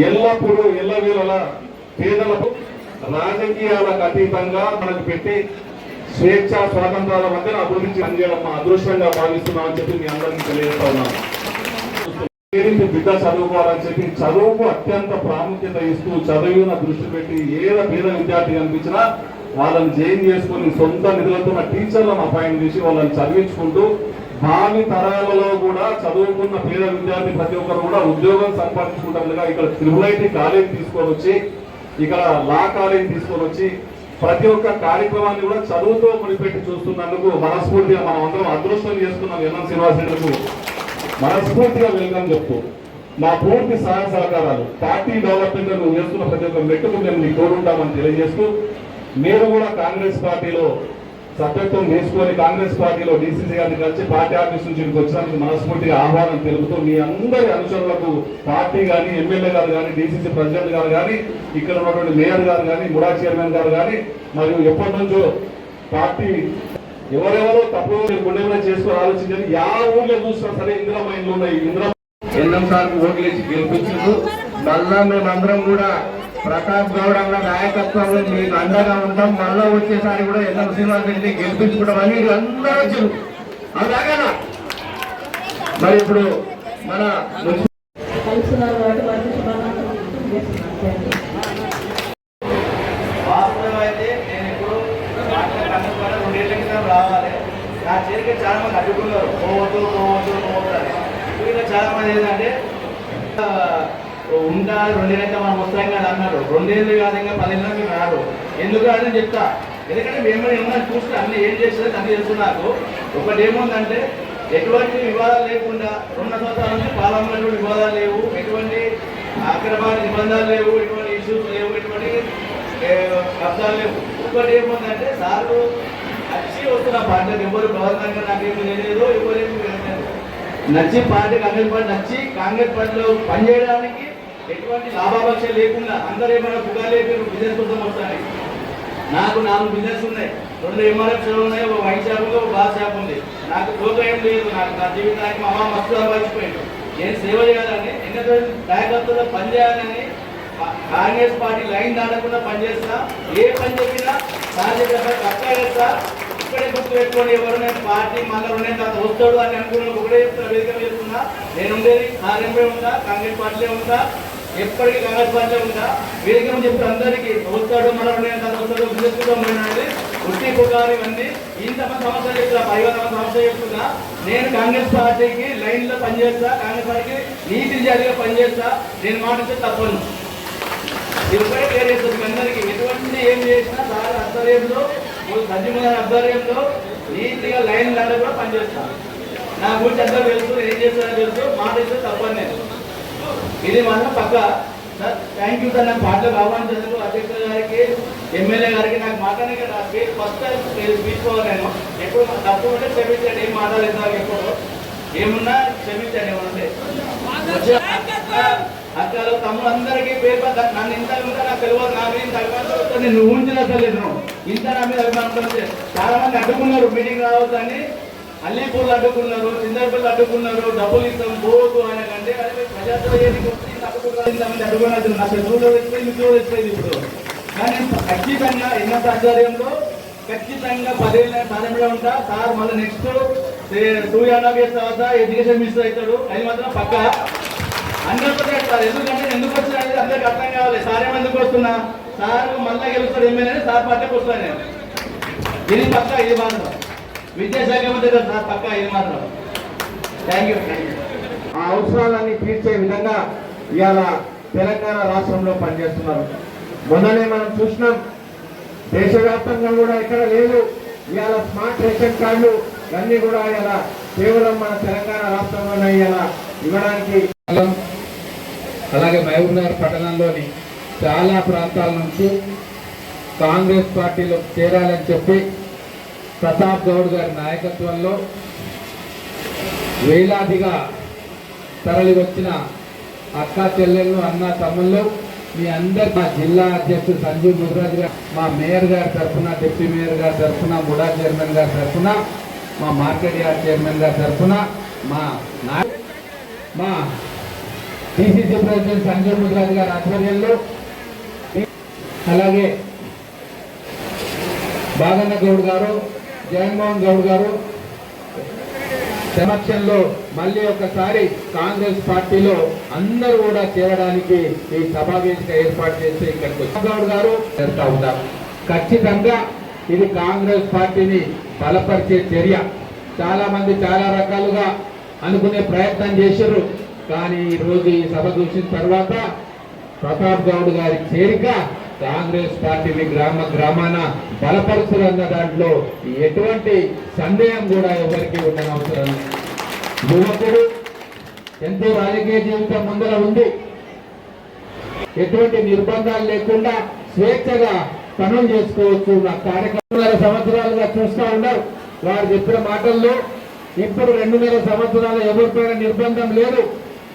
ఎల్లప్పుడూ ఎల్లవేళలా పేదలకు రాజకీయాలకు అతీతంగా మనకు పెట్టి స్వేచ్ఛ స్వాతంత్రాల మధ్య అభివృద్ధి పనిచేయడం మా అదృష్టంగా భావిస్తున్నామని చెప్పి మీ అందరికీ తెలియజేస్తా ఉన్నాను. బిడ్డ చదువుకోవాలని చెప్పి చదువుకు అత్యంత ప్రాముఖ్యత ఇస్తూ చదువున దృష్టి పెట్టి పేద విద్యార్థి కనిపించినా వాళ్ళని జైన్ చేసుకుని సొంత నిధులతో టీచర్లను అపాయింట్ చేసి వాళ్ళని చదివించుకుంటూ భావి తరాలలో కూడా చదువుకున్న పేద విద్యార్థి ప్రతి ఒక్కరు కూడా ఉద్యోగం సంపాదించుకుంటారుగా ఇక్కడ త్రిపుల్ కాలేజ్ తీసుకొని వచ్చి ఇక్కడ లా కాలేజ్ తీసుకొని వచ్చి ప్రతి ఒక్క కార్యక్రమాన్ని కూడా చదువుతో ముడిపెట్టి చూస్తున్నందుకు మనస్ఫూర్తిగా మనం అందరం అదృష్టం చేసుకున్నాం. ఎన్ఎం శ్రీనివాసరెడ్డికు మనస్ఫూర్తిగా వెల్కమ్ చెప్తూ మా పూర్తి సహాయ సహకారాలు పార్టీ డెవలప్మెంట్ నువ్వు చేస్తున్న ప్రతి ఒక్క మెట్టుకు మేము నీకు తోడుంటామని తెలియజేస్తూ మీరు కూడా కాంగ్రెస్ పార్టీలో సభ్యత్వం తీసుకొని కాంగ్రెస్ పార్టీలో డీసీసీ గారిని కలిసి పార్టీ ఆఫీస్ నుంచి వచ్చినందుకు మనస్ఫూర్తిగా ఆహ్వానం తెలుపుతూ మీ అందరి అనుచరులకు పార్టీ కానీ ఎమ్మెల్యే గారు కానీ డీసీసీ ప్రెసిడెంట్ గారు కానీ ఇక్కడ ఉన్నటువంటి మేయర్ గారు కానీ ముడా చైర్మన్ గారు కానీ మరియు ఎప్పటి నుంచో పార్టీ ఎవరెవరో తప్పు గుండె చేసుకొని ఆలోచించారు. యా ఊళ్ళో చూసినా సరే ఇందిరా మైండ్లు ఉన్నాయి. ఇందిరా ఎన్ఎం సార్కు ఓట్లు వేసి గెలిపించారు. మళ్ళా మేమందరం కూడా ప్రతాప్ గౌడ్ అన్న నాయకత్వంలో మీకు అండగా ఉంటాం. మళ్ళా వచ్చేసారి కూడా ఎన్ఎం శ్రీనివాసరెడ్డిని గెలిపించుకోవడం అని అందరూ వచ్చారు. అలాగా మరి ఇప్పుడు మన వాస్తవం అయితే నేను ఇప్పుడు రావాలి. నా చేతికి చాలా మంది అడ్డుకున్నారు, పోవద్దు అని. చాలా మంది ఏంటంటే ఉంటా 2 ఏళ్ళైతే మనం వస్తాం కదా అన్నారు. 2 ఏళ్ళు కాదు, ఇంకా 10 ఏళ్ళు మీరు రారు. ఎందుకు అని చెప్తా. ఎందుకంటే మేము ఏమన్నా చూస్తే అన్ని ఏం చేసేది అన్ని తెలుసు. నాకు ఒకటి ఏముందంటే ఎటువంటి వివాదాలు లేకుండా 2 సంవత్సరాల నుంచి పార్లమెంట్ వివాదాలు లేవు, ఎటువంటి అక్రమాల నిబంధనలు లేవు, ఎటువంటి ఇష్యూస్ లేవు, ఎటువంటి కబ్జాలు లేవు. ఒకటి ఏముందంటే సార్లు నచ్చి వస్తున్న పార్టీలకు ఎవరు గవర్నమెంట్ నాకేమి తెలియదు, ఎవరేమి నచ్చి పార్టీ కాంగ్రెస్ పార్టీ నచ్చి కాంగ్రెస్ పార్టీలో పనిచేయడానికి ఎటువంటి లాభాపేక్ష లేకుండా అందరూ ఏమైనా పుగాలు బిజినెస్ కోసం వస్తాయి. నాకు 4 బిజినెస్ ఉన్నాయి, 2 ఎంఆర్ఎఫ్ ఉన్నాయి, ఒక వైన్ షాప్ ఉంది, ఒక బార్ షాప్ ఉంది. నాకు తోక ఏం లేదు. నాకు నా జీవితానికి మా అమ్మ మస్తు సంపాదించిపోయింది. నేను సేవ చేయాలని ఎన్నో నాయకత్వంలో పనిచేయాలని కాంగ్రెస్ పార్టీ లైన్ దాటకుండా పనిచేస్తా. ఏ పని చెప్పినా కష్టా ఇక్కడే గుర్తు పెట్టుకొని ఎవరైనా పార్టీ మళ్ళీ 2 ఏళ్ళ తర్వాత వస్తాడు అని అనుకున్న ఒకటే చెప్తున్నా, వేదిక చేస్తున్నా. నేను ఉండేది కార్యంలో ఉంటా, కాంగ్రెస్ పార్టీలో ఉంటా, ఎప్పటికీ కాంగ్రెస్ పార్టీలో ఉంటా. వేదిక చెప్తే అందరికీ వస్తాడు, మళ్ళీ 2 ఏళ్ళ తర్వాత వస్తాడు, బిజినెస్ ఉట్టి పుకారు ఇవన్నీ ఇంతమంది సమస్యలు చెప్తున్నా, 500 మంది సమస్యలు చెప్తున్నా. నేను కాంగ్రెస్ పార్టీకి లైన్లో పనిచేస్తా, కాంగ్రెస్ పార్టీకి నీతి జాతిగా పనిచేస్తా. నేను మాటిస్తే తప్పను. ఇరుపై పేరు చేస్తుంది అందరికీ. ఎటువంటి ఏం చేసినా సార్ ఆధ్వర్యంలో, సజ్జమగారి ఆధ్వర్యంలో నీట్గా లైన్ లాగా కూడా పనిచేస్తాను. నా గురించి అందరూ తెలుసు, ఏం చేస్తానో తెలుసు. మాట ఇస్తే తప్పని నేను ఇది మాత్రం పక్క. Sir thank you sir. నాకు పాటలు ఆహ్వానించేందుకు అధ్యక్షుల గారికి, ఎమ్మెల్యే గారికి. నాకు మాట్లాడే నా పేరు ఫస్ట్ టైం స్పీచ్ పోవాలి. నేను ఎప్పుడు తప్పు ఉంటే క్షమించండి, ఏం మాట్లాడలేదు. నాకు ఎప్పుడు ఏమున్నా క్షమించండి. ఏమంటే అక్కడ తమ్ముడు అందరికీ పేరు నన్ను ఇంత నాకు తెలియదు. నా మీద ఇంత అభిమానం నేను ఊహించిన తెలియదు. ఇంత నా మీద అభిమానం చాలా మంది అడ్డుకున్నారు, మీటింగ్ రావద్దు అని. అల్లీపూర్లు అడ్డుకున్నారు, చిందరపల్లి అడ్డుకున్నారు, డబ్బులు ఇస్తాం పోదు ఆయన కంటే ప్రజాస్వామ్యానికి ఇంతమంది అడ్డుకున్నారు. నా చదువులో వచ్చిపోయింది, మిత్రులు వచ్చిపోయింది. ఇప్పుడు కానీ ఖచ్చితంగా ఎన్నో ఆధ్వర్యంలో ఖచ్చితంగా 10 ఏళ్ళ సాధనలో ఉంటా. సార్ మళ్ళీ నెక్స్ట్ 2.5 years తర్వాత ఎడ్యుకేషన్ మినిస్టర్ అవుతాడు. అది మాత్రం పక్క 100% సార్. ఎందుకంటే ఎందుకు వచ్చినా అనేది అందరికి అర్థం కావాలి. సార్ ఏమెందుకు వస్తున్నా, సార్ మళ్ళీ గెలుస్తాడు ఎమ్మెల్యే, సార్ పార్టీకి వస్తాను నేను. ఇది పక్క, ఇది మాత్రం విద్యాశాఖ మంత్రి కదా సార్, పక్క ఇది మాత్రం. Thank you. ఆ అవసరాలన్నీ తీర్చే విధంగా ఇవాళ తెలంగాణ రాష్ట్రంలో పనిచేస్తున్నారు. మొన్ననే మనం చూసినాం, దేశవ్యాప్తంగా కూడా ఎక్కడ లేదు. ఇవాళ స్మార్ట్ రేషన్ కార్డులు అన్నీ కూడా ఇలా కేవలం మన తెలంగాణ రాష్ట్రంలోనే ఇలా ఇవ్వడానికి. అలాగే మహబూబ్నగర్ పట్టణంలోని చాలా ప్రాంతాల నుంచి కాంగ్రెస్ పార్టీలో చేరాలని చెప్పి ప్రతాప్ గౌడ్ గారి నాయకత్వంలో వేలాదిగా తరలి వచ్చిన అక్క చెల్లెళ్ళు, అన్న తమ్ముళ్ళు, మీ అందరు, మా జిల్లా అధ్యక్షుడు సంజీవ్ ముద్రాజ్ గారు, మా మేయర్ గారి తరఫున, డిప్యూటీ మేయర్ గారి తరఫున, ముడా చైర్మన్ గారి తరఫున, మా మార్కెట్ యార్డ్ చైర్మన్ గారి తరఫున, మా పిసిసి ప్రెసిడెంట్ సంజయ్ ముద్రాజ్ గారి ఆధ్వర్యంలో, అలాగే బాగన్న గౌడ్ గారు, జగన్మోహన్ గౌడ్ గారు సమక్షంలో మళ్ళీ ఒకసారి కాంగ్రెస్ పార్టీలో అందరూ కూడా చేరడానికి ఈ సమావేశం ఏర్పాటు చేసి ఇక్కడికి వచ్చి గౌడ్ గారు చేస్తా ఉన్నారు. ఖచ్చితంగా ఇది కాంగ్రెస్ పార్టీని బలపరిచే చర్య. చాలా మంది చాలా రకాలుగా అనుకునే ప్రయత్నం చేశారు. కానీ ఈ రోజు ఈ సభ చూసిన తర్వాత ప్రతాప్ గౌడ్ గారి చేరిక కాంగ్రెస్ పార్టీని గ్రామ గ్రామాన బలపరుచులన్న దాంట్లో ఎటువంటి సందేహం కూడా ఎవరికి ఉండనవసరం. యువకుడు ఎంతో రాజకీయ జీవితం ముందర ఉంది. ఎటువంటి నిర్బంధాలు లేకుండా స్వేచ్ఛగా పనులు చేసుకోవచ్చు. నా కార్యక్రమాల సంవత్సరాలుగా చూస్తూ ఉన్నారు. వారు చెప్పిన మాటల్లో ఇప్పుడు 2.5 సంవత్సరాలు ఎవరిపైన నిర్బంధం లేదు.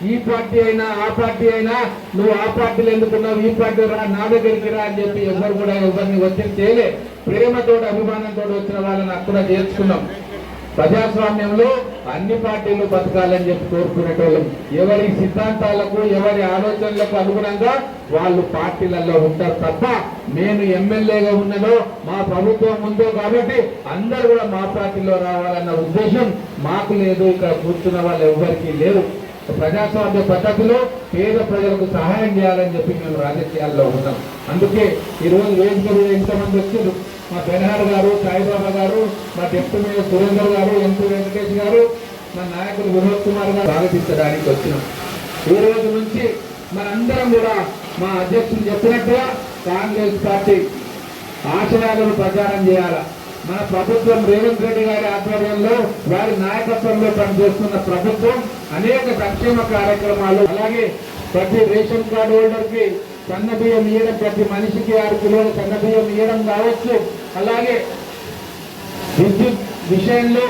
ఈ పార్టీ అయినా ఆ పార్టీ అయినా నువ్వు ఆ పార్టీలు ఎందుకున్నావు, ఈ పార్టీ రా, నా దగ్గరికి రా అని చెప్పి ఎవరు కూడా ఎవరిని ఒత్తిడి చేయలే. ప్రేమతో అభిమానంతో వచ్చిన వాళ్ళని అక్కడ చేర్చుకున్నాం. ప్రజాస్వామ్యంలో అన్ని పార్టీలు బతకాలని చెప్పి కోరుకునేటోళ్ళం. ఎవరి సిద్ధాంతాలకు ఎవరి ఆలోచనలకు అనుగుణంగా వాళ్ళు పార్టీలలో ఉంటారు తప్ప నేను ఎమ్మెల్యేగా ఉన్నదో మా ప్రభుత్వం ఉందో కాబట్టి అందరూ కూడా మా పార్టీలో రావాలన్న ఉద్దేశం మాకు లేదు. ఇక్కడ కూర్చున్న వాళ్ళు ఎవరికి లేదు. ప్రజాస్వామ్య పద్ధతిలో పేద ప్రజలకు సహాయం చేయాలని చెప్పి మేము రాజకీయాల్లో ఉన్నాం. అందుకే ఈరోజు వేదిక మీద ఎంతమంది వచ్చారు. మా బెనహార్ గారు, సాయిబాబా గారు, మా డిప్యూటీ మేయర్ సురేందర్ గారు, ఎంపీ వెంకటేష్ గారు, మా నాయకులు వినోద్ కుమార్ గారు స్వాగతించడానికి వచ్చినాం. ఈ రోజు నుంచి మనందరం కూడా మా అధ్యక్షులు చెప్పినట్టుగా కాంగ్రెస్ పార్టీ ఆశయాలను ప్రచారం చేయాలా. మన ప్రభుత్వం రేవంత్ రెడ్డి గారి ఆధ్వర్యంలో వారి నాయకత్వంలో పనిచేస్తున్న ప్రభుత్వం అనేక సంక్షేమ కార్యక్రమాలు, అలాగే ప్రతి రేషన్ కార్డు హోల్డర్ కి సన్న బియ్యం ఇవ్వడం, ప్రతి మనిషికి 6 కిలోల సన్న బియ్యం ఇవ్వడం కావచ్చు, అలాగే విద్యుత్ విషయంలో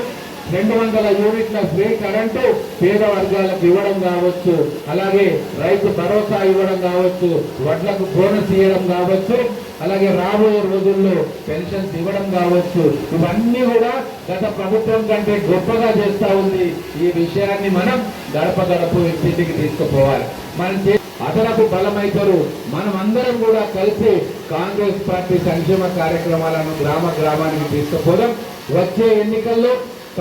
200 యూనిట్ల ఫ్రీ కరెంటు పేద వర్గాలకు ఇవ్వడం కావచ్చు, అలాగే రైతు భరోసా ఇవ్వడం కావచ్చు, వడ్లకు బోనస్ ఇవ్వడం కావచ్చు, అలాగే రాబోయే రోజుల్లో పెన్షన్స్ ఇవ్వడం కావచ్చు. ఇవన్నీ కూడా గత ప్రభుత్వం కంటే గొప్పగా చేస్తా ఉంది. ఈ విషయాన్ని మనం గడప గడప ఇంటికి తీసుకుపోవాలి. మన అదనపు బలమైతారు. మనం అందరం కూడా కలిసి కాంగ్రెస్ పార్టీ సంక్షేమ కార్యక్రమాలను గ్రామ గ్రామానికి తీసుకుపోదాం. వచ్చే ఎన్నికల్లో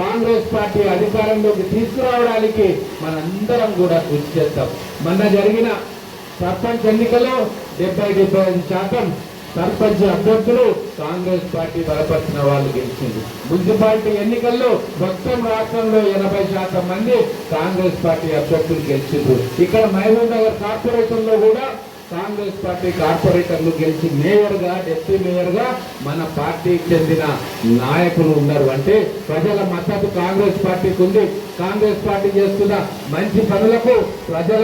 కాంగ్రెస్ పార్టీ అధికారంలోకి తీసుకురావడానికి మనందరం కూడా కృషి చేస్తాం. మొన్న జరిగిన సర్పంచ్ ఎన్నికల్లో 70-75% సర్పంచ్ అభ్యర్థులు కాంగ్రెస్ పార్టీ బలపరిచిన వాళ్ళు గెలిచింది. మున్సిపాలిటీ ఎన్నికల్లో మొత్తం రాష్ట్రంలో 80% మంది కాంగ్రెస్ పార్టీ అభ్యర్థులు గెలిచింది. ఇక్కడ మహబూబ్ నగర్ కార్పొరేషన్ లో కూడా కాంగ్రెస్ పార్టీ కార్పొరేటర్లు గెలిచి మేయర్ గా, డిప్యూటీ మేయర్ గా మన పార్టీకి చెందిన నాయకులు ఉన్నారు. అంటే ప్రజల మద్దతు కాంగ్రెస్ పార్టీకి ఉంది. కాంగ్రెస్ పార్టీ చేస్తున్న మంచి పనులకు ప్రజల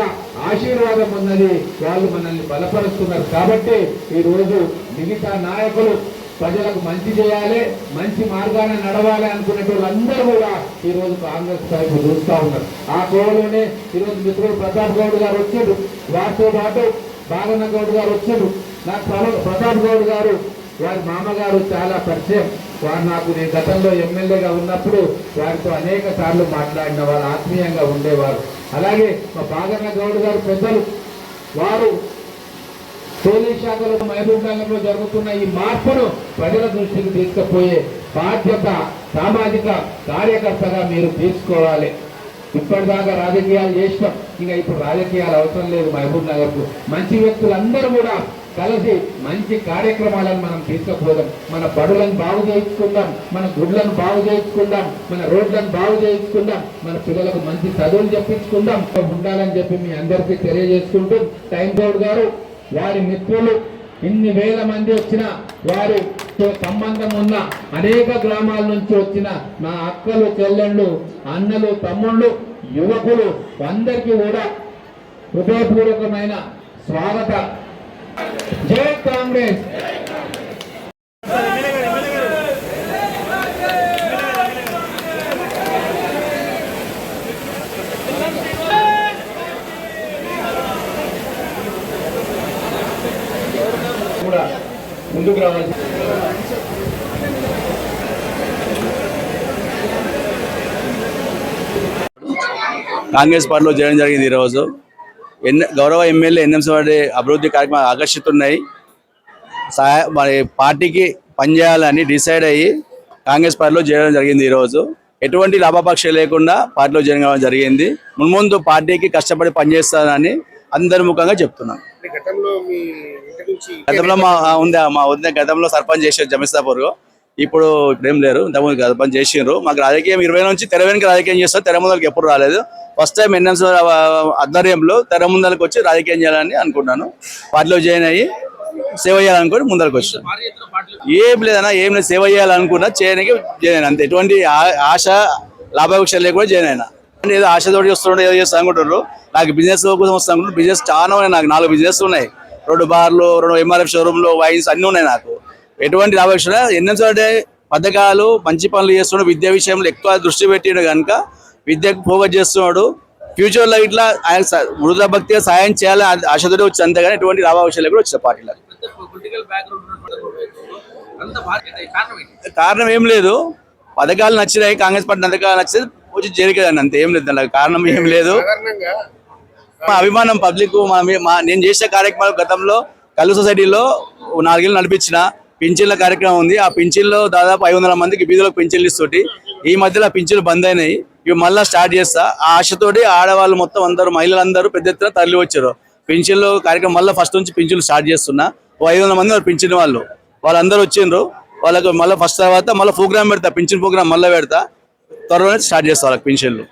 ఆశీర్వాదం ఉన్నది. వాళ్ళు మనల్ని బలపరుస్తున్నారు. కాబట్టి ఈ రోజు మిగతా నాయకులు ప్రజలకు మంచి చేయాలి, మంచి మార్గాన నడవాలి అనుకునే వాళ్ళందరూ కూడా ఈ రోజు కాంగ్రెస్ వైపు చూస్తూ ఉన్నారు. ఆ కోవలోనే ఈరోజు మిత్రుడు ప్రతాప్ గౌడ్ గారు వచ్చారు. వారితో పాటు బాగన్న గౌడ్ గారు వచ్చారు. నాకు ప్రతాప్ గౌడ్ గారు వారి మామగారు చాలా పరిచయం. వారు నాకు నేను గతంలో ఎమ్మెల్యేగా ఉన్నప్పుడు వారితో అనేక సార్లు మాట్లాడిన వారు, ఆత్మీయంగా ఉండేవారు. అలాగే మా బాగన్న గౌడ్ గారు పెద్దలు, వారు పోలీస్ శాఖలో మహబూబ్ నగర్లో జరుగుతున్న ఈ మార్పును ప్రజల దృష్టికి తీసుకుపోయే బాధ్యత సామాజిక కార్యకర్తగా మీరు తీసుకోవాలి. ఇప్పటిదాకా రాజకీయాలు చేసినాం, ఇంకా ఇప్పుడు రాజకీయాలు అవసరం లేదు. మహబూబ్ నగర్ కు మంచి వ్యక్తులందరూ కూడా కలిసి మంచి కార్యక్రమాలను మనం తీసుకుపోదాం. మన బడులను బాగు చేయించుకుందాం, మన గుడ్లను బాగు చేయించుకుందాం, మన రోడ్లను బాగు చేయించుకుందాం, మన పిల్లలకు మంచి చదువులు చెప్పించుకుందాం ఉండాలని చెప్పి మీ అందరికీ తెలియజేసుకుంటూ, టైం గౌడ్ గారు వారి మిత్రులు ఇన్ని వేల మంది వచ్చిన వారితో సంబంధం ఉన్న అనేక గ్రామాల నుంచి వచ్చిన నా అక్కలు, చెల్లెళ్ళు, అన్నలు, తమ్ముళ్ళు, యువకులు అందరికీ కూడా హృదయపూర్వకమైన స్వాగత. జై కాంగ్రెస్. కూడా ముందుకు రావాలి. కాంగ్రెస్ పార్టీలో చేయడం జరిగింది. ఈరోజు గౌరవ ఎమ్మెల్యే ఎన్ఎంసీ వారి అభివృద్ధి కార్యక్రమాలు ఆకర్షితున్నాయి. మరి పార్టీకి పనిచేయాలని డిసైడ్ అయ్యి కాంగ్రెస్ పార్టీలో చేరడం జరిగింది. ఈరోజు ఎటువంటి లాభాపేక్ష లేకుండా పార్టీలో చేరడం జరిగింది. మున్ముందు పార్టీకి కష్టపడి పనిచేస్తానని అందరి ముఖంగా చెప్తున్నాను. గతంలో మా వదిన గతంలో సర్పంచ్ చేశారు జమిస్తాపూర్. ఇప్పుడు ఇప్పుడేం లేరు, ఇంతకుముందు సర్పంచ్ చేసిండ్రు. మాకు రాజకీయం 20 నుంచి తెర వెనుక రాజకీయం చేస్తారు, తెర ముందరికి ఎప్పుడు రాలేదు. ఫస్ట్ టైం ఎన్ఎంసీ ఆధ్వర్యంలో తెర ముందరికి వచ్చి రాజకీయం చేయాలని అనుకున్నాను. పార్టీలో జాయిన్ అయ్యి సేవ చేయాలనుకుని ముందరికి వచ్చాను. ఏం లేదన్నా, ఏం లేదు, సేవ చేయాలనుకున్నా చేయడానికి జాయిన్ అంతే. ఎటువంటి ఆశ లాభాపేక్ష లేకుండా జాయిన్ అయినా. ఏదో ఆశతోటి వస్తుండే ఏదో చేస్తా అనుకుంటారు. నాకు బిజినెస్ కోసం వస్తా అనుకుంటారు. బిజినెస్ చాలా ఉన్నాయి, నాకు 4 బిజినెస్ ఉన్నాయి. 2 బార్లు, 2 ఎంఆర్ఎఫ్ షోరూమ్లు, వైన్స్ అన్నీ ఉన్నాయి నాకు. ఎటువంటి లాభాపేక్ష ఎన్నెంతో పథకాలు మంచి పనులు చేస్తున్నాడు. విద్యా విషయంలో ఎక్కువ దృష్టి పెట్టిన కనుక విద్యకు ఫోకస్ చేస్తున్నాడు. ఫ్యూచర్లో ఇట్లా ఆయన వృధా భక్తిగా సాయం చేయాలని ఆశతోటి వచ్చి అంతేగాని ఎటువంటి లాభాపేక్షలు కూడా వచ్చిన పార్టీలో. కారణం ఏం లేదు, పథకాలు నచ్చినాయి, కాంగ్రెస్ పార్టీ పథకాలు నచ్చింది వచ్చి చేరికదాన్ని, అంతే. ఏం లేదు, దానికి కారణం ఏం లేదు. మా అభిమానం పబ్లిక్. నేను చేసే కార్యక్రమాలు గతంలో కళ్ళు సొసైటీలో 4 ఏళ్ళు నడిపించిన పింఛన్ల కార్యక్రమం ఉంది. ఆ పింఛన్లో దాదాపు 500 మందికి బీదలకు పింఛన్లు ఇస్తుంటే ఈ మధ్యలో పింఛన్లు బంద్ అయినాయి. ఇవి మళ్ళీ స్టార్ట్ చేస్తా. ఆ ఆశతోటి ఆడవాళ్ళు మొత్తం అందరూ, మహిళలందరూ పెద్ద ఎత్తున తరలి వచ్చారు. పింఛన్లు కార్యక్రమం మళ్ళీ ఫస్ట్ నుంచి పింఛన్లు స్టార్ట్ చేస్తున్నా. 500 మంది పింఛన్ వాళ్ళందరూ వచ్చిండ్రు. వాళ్ళకు మళ్ళీ ఫస్ట్ తర్వాత మళ్ళీ ప్రోగ్రామ్ పెడతా, పింఛన్ ప్రోగ్రామ్ మళ్ళీ పెడతా. త్వరలోనే స్టార్ట్ చేస్తా వాళ్ళకి పింఛన్లు.